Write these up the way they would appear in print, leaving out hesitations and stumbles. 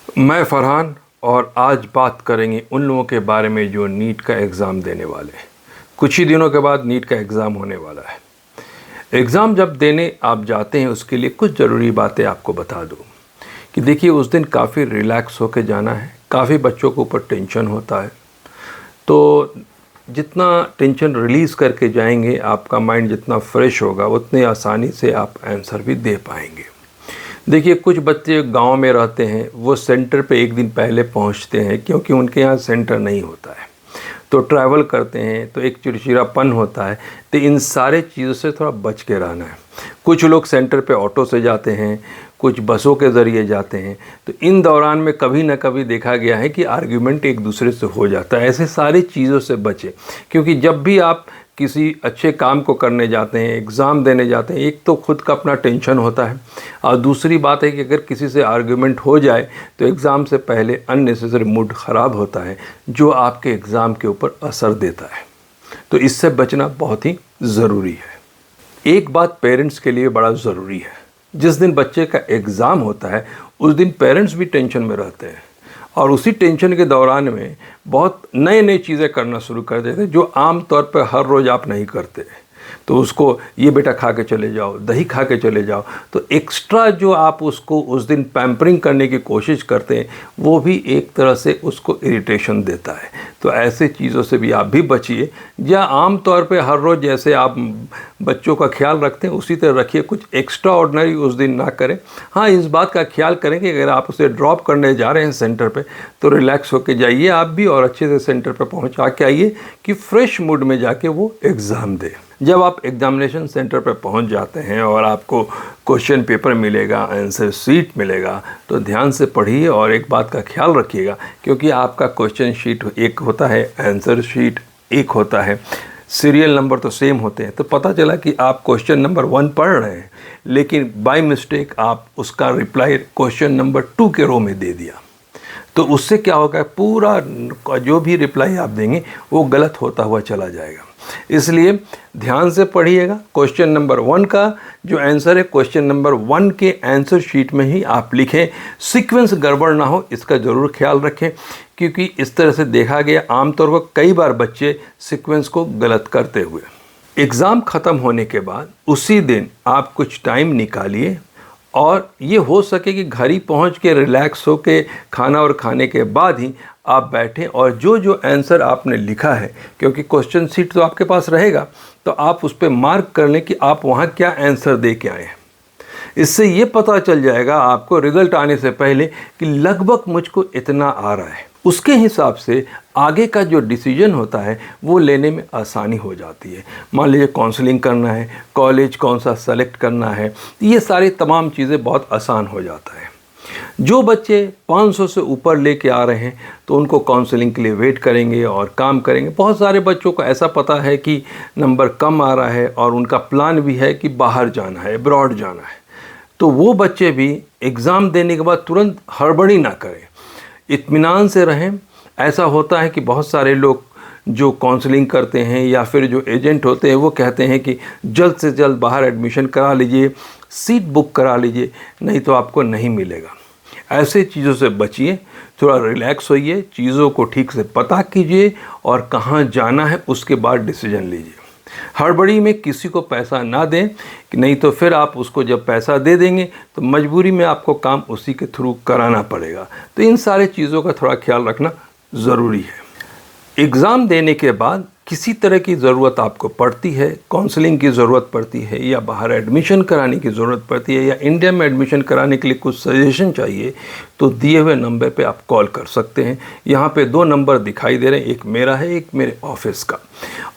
मैं फरहान और आज बात करेंगे उन लोगों के बारे में जो नीट का एग्ज़ाम देने वाले हैं। कुछ ही दिनों के बाद नीट का एग्ज़ाम होने वाला है। एग्ज़ाम जब देने आप जाते हैं उसके लिए कुछ ज़रूरी बातें आपको बता दूं कि देखिए उस दिन काफ़ी रिलैक्स होकर जाना है। काफ़ी बच्चों के ऊपर टेंशन होता है, तो जितना टेंशन रिलीज़ करके जाएंगे आपका माइंड जितना फ्रेश होगा उतनी आसानी से आप आंसर भी दे पाएंगे। देखिए कुछ बच्चे गांव में रहते हैं, वो सेंटर पे एक दिन पहले पहुंचते हैं क्योंकि उनके यहाँ सेंटर नहीं होता है, तो ट्रैवल करते हैं तो एक चिड़चिड़ापन होता है। तो इन सारे चीज़ों से थोड़ा बच के रहना है। कुछ लोग सेंटर पे ऑटो से जाते हैं, कुछ बसों के ज़रिए जाते हैं, तो इन दौरान में कभी ना कभी देखा गया है कि आर्ग्यूमेंट एक दूसरे से हो जाता है। ऐसे सारी चीज़ों से बचें, क्योंकि जब भी आप किसी अच्छे काम को करने जाते हैं, एग्ज़ाम देने जाते हैं, एक तो खुद का अपना टेंशन होता है और दूसरी बात है कि अगर किसी से आर्ग्यूमेंट हो जाए तो एग्ज़ाम से पहले अननेसेसरी मूड ख़राब होता है जो आपके एग्ज़ाम के ऊपर असर देता है। तो इससे बचना बहुत ही ज़रूरी है। एक बात पेरेंट्स के लिए बड़ा ज़रूरी है, जिस दिन बच्चे का एग्ज़ाम होता है उस दिन पेरेंट्स भी टेंशन में रहते हैं और उसी टेंशन के दौरान में बहुत नए नई चीज़ें करना शुरू कर देते हैं जो आम तौर पर हर रोज़ आप नहीं करते। तो उसको ये बेटा खा के चले जाओ, दही खा के चले जाओ, तो एक्स्ट्रा जो आप उसको उस दिन पैम्परिंग करने की कोशिश करते हैं वो भी एक तरह से उसको इरिटेशन देता है। तो ऐसे चीज़ों से भी आप भी बचिए। या आम तौर पे हर रोज़ जैसे आप बच्चों का ख्याल रखते हैं उसी तरह रखिए, कुछ एक्स्ट्रा ऑर्डिनरी उस दिन ना करें। हाँ, इस बात का ख्याल करें कि अगर आप उसे ड्रॉप करने जा रहे हैं सेंटर पे तो रिलैक्स होकर जाइए आप भी और अच्छे से सेंटर पे पहुंचा के आइए कि फ्रेश मूड में जाके वो एग्ज़ाम दे। जब आप एग्जामिनेशन सेंटर पर पहुंच जाते हैं और आपको क्वेश्चन पेपर मिलेगा, आंसर शीट मिलेगा, तो ध्यान से पढ़िए और एक बात का ख्याल रखिएगा, क्योंकि आपका क्वेश्चन शीट एक होता है, आंसर शीट एक होता है, सीरियल नंबर तो सेम होते हैं। तो पता चला कि आप क्वेश्चन नंबर 1 पढ़ रहे हैं लेकिन बाय मिस्टेक आप उसका रिप्लाई क्वेश्चन नंबर 2 के रो में दे दिया, तो उससे क्या होगा, पूरा जो भी रिप्लाई आप देंगे वो गलत होता हुआ चला जाएगा। इसलिए ध्यान से पढ़िएगा। क्वेश्चन नंबर 1 का जो आंसर है क्वेश्चन नंबर 1 के आंसर शीट में ही आप लिखें। सीक्वेंस गड़बड़ ना हो इसका ज़रूर ख्याल रखें, क्योंकि इस तरह से देखा गया आमतौर पर कई बार बच्चे सीक्वेंस को गलत करते हुए। एग्ज़ाम ख़त्म होने के बाद उसी दिन आप कुछ टाइम निकालिए और ये हो सके कि घर ही पहुँच के रिलैक्स हो के खाना और खाने के बाद ही आप बैठें और जो जो आंसर आपने लिखा है, क्योंकि क्वेश्चन शीट तो आपके पास रहेगा, तो आप उस पर मार्क कर लें कि आप वहाँ क्या आंसर दे के आए हैं। इससे ये पता चल जाएगा आपको रिज़ल्ट आने से पहले कि लगभग मुझको इतना आ रहा है। उसके हिसाब से आगे का जो डिसीजन होता है वो लेने में आसानी हो जाती है। मान लीजिए काउंसलिंग करना है, कॉलेज कौन सा सेलेक्ट करना है, ये सारी तमाम चीज़ें बहुत आसान हो जाता है। जो बच्चे 500 से ऊपर लेके आ रहे हैं तो उनको काउंसलिंग के लिए वेट करेंगे और काम करेंगे। बहुत सारे बच्चों को ऐसा पता है कि नंबर कम आ रहा है और उनका प्लान भी है कि बाहर जाना है, अब्रॉड जाना है, तो वो बच्चे भी एग्ज़ाम देने के बाद तुरंत हड़बड़ी ना करें, इत्मीनान से रहें। ऐसा होता है कि बहुत सारे लोग जो काउंसलिंग करते हैं या फिर जो एजेंट होते हैं वो कहते हैं कि जल्द से जल्द बाहर एडमिशन करा लीजिए, सीट बुक करा लीजिए, नहीं तो आपको नहीं मिलेगा। ऐसे चीज़ों से बचिए, थोड़ा रिलैक्स होइए, चीज़ों को ठीक से पता कीजिए और कहाँ जाना है उसके बाद डिसीजन लीजिए। हड़बड़ी में किसी को पैसा ना दें, कि नहीं तो फिर आप उसको जब पैसा दे देंगे तो मजबूरी में आपको काम उसी के थ्रू कराना पड़ेगा। तो इन सारे चीज़ों का थोड़ा ख्याल रखना ज़रूरी है। एग्ज़ाम देने के बाद किसी तरह की ज़रूरत आपको पड़ती है, काउंसलिंग की ज़रूरत पड़ती है या बाहर एडमिशन कराने की ज़रूरत पड़ती है या इंडिया में एडमिशन कराने के लिए कुछ सजेशन चाहिए, तो दिए हुए नंबर पे आप कॉल कर सकते हैं। यहाँ पे 2 नंबर दिखाई दे रहे हैं, एक मेरा है, एक मेरे ऑफिस का,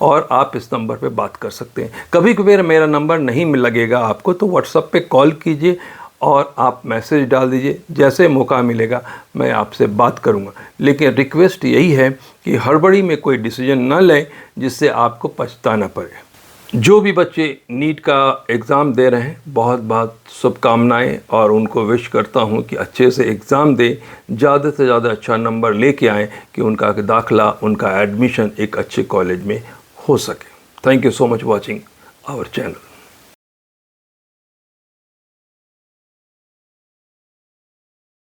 और आप इस नंबर पे बात कर सकते हैं। कभी कभी मेरा नंबर नहीं लगेगा आपको तो व्हाट्सएप पे कॉल कीजिए और आप मैसेज डाल दीजिए, जैसे मौका मिलेगा मैं आपसे बात करूंगा। लेकिन रिक्वेस्ट यही है कि हड़बड़ी में कोई डिसीजन ना लें जिससे आपको पछताना पड़े। जो भी बच्चे नीट का एग्ज़ाम दे रहे हैं बहुत बहुत शुभकामनाएं और उनको विश करता हूं कि अच्छे से एग्ज़ाम दें, ज़्यादा से ज़्यादा अच्छा नंबर लेके आएँ कि उनका दाखिला, उनका एडमिशन एक अच्छे कॉलेज में हो सके। Thank you so much watching our channel.